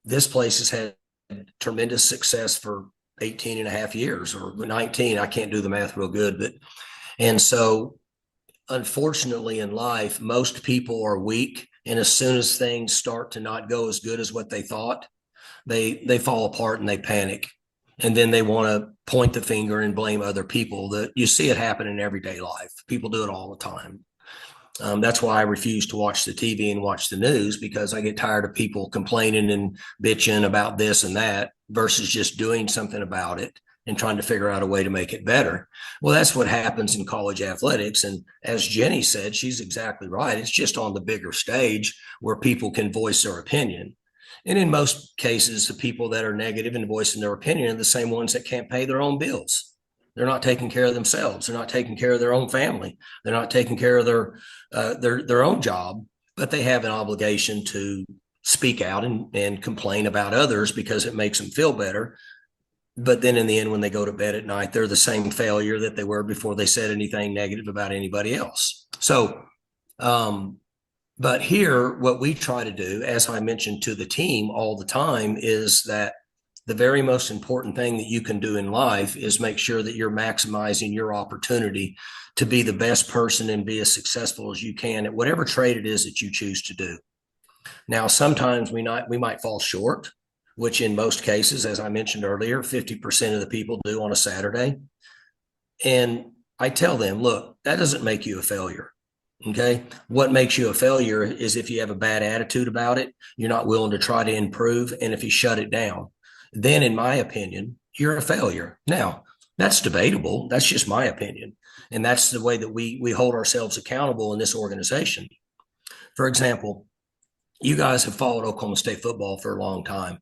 this place has had tremendous success for 18 and a half years or 19. I can't do the math real good, but, and so unfortunately in life, most people are weak. And as soon as things start to not go as good as what they thought, they fall apart and they panic. And then they want to point the finger and blame other people. That you see it happen in everyday life. People do it all the time. That's why I refuse to watch the TV and watch the news, because I get tired of people complaining and bitching about this and that versus just doing something about it and trying to figure out a way to make it better. Well, that's what happens in college athletics. And as Jenny said, she's exactly right. It's just on the bigger stage where people can voice their opinion. And in most cases, the people that are negative and voicing their opinion are the same ones that can't pay their own bills. They're not taking care of themselves. They're not taking care of their own family. They're not taking care of their own job, but they have an obligation to speak out and complain about others because it makes them feel better. But then in the end, when they go to bed at night, they're the same failure that they were before they said anything negative about anybody else. So, but here, what we try to do, as I mentioned to the team all the time, is that the very most important thing that you can do in life is make sure that you're maximizing your opportunity to be the best person and be as successful as you can at whatever trade it is that you choose to do. Now, sometimes we might fall short, which in most cases, as I mentioned earlier, 50% of the people do on a Saturday. And I tell them, look, that doesn't make you a failure. Okay. What makes you a failure is if you have a bad attitude about it, you're not willing to try to improve. And if you shut it down, then in my opinion, you're a failure. Now, that's debatable. That's just my opinion. And that's the way that we hold ourselves accountable in this organization. For example, you guys have followed Oklahoma State football for a long time.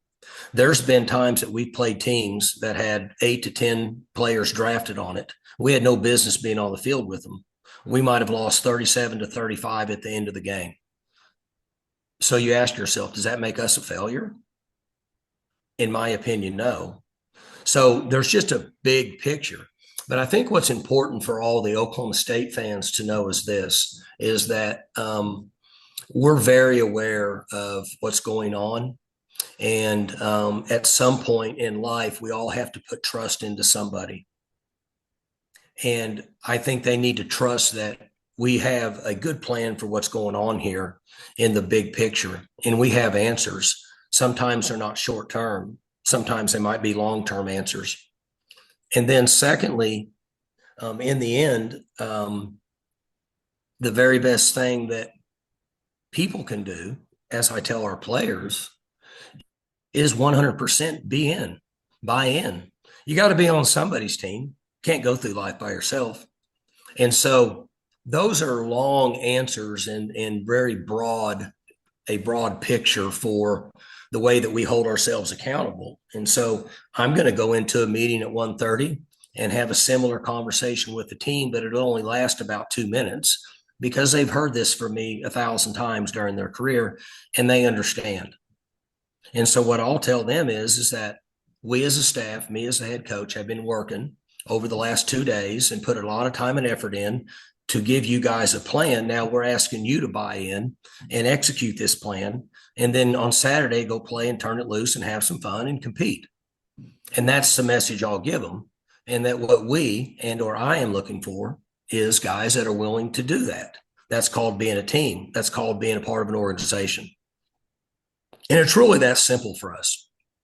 There's been times that we've played teams that had 8 to 10 players drafted on it. We had no business being on the field with them. We might have lost 37-35 at the end of the game. So you ask yourself, does that make us a failure? In my opinion, no. So there's just a big picture. But I think what's important for all the Oklahoma State fans to know is this, is that we're very aware of what's going on. And at some point in life, we all have to put trust into somebody. And I think they need to trust that we have a good plan for what's going on here in the big picture. And we have answers. Sometimes they're not short term. Sometimes they might be long-term answers. And then secondly, in the end, the very best thing that people can do, as I tell our players, is 100% buy in. You got to be on somebody's team. Can't go through life by yourself. And so those are long answers and very a broad picture for the way that we hold ourselves accountable. And so I'm going to go into a meeting at 1:30 and have a similar conversation with the team, but it'll only last about 2 minutes because they've heard this from me 1,000 times during their career and they understand. And so what I'll tell them is that we as a staff, me as the head coach, have been working over the last 2 days and put a lot of time and effort in to give you guys a plan. Now we're asking you to buy in and execute this plan. And then on Saturday, go play and turn it loose and have some fun and compete. And that's the message I'll give them. And that what we or I am looking for is guys that are willing to do that. That's called being a team. That's called being a part of an organization. And it's really that simple for us.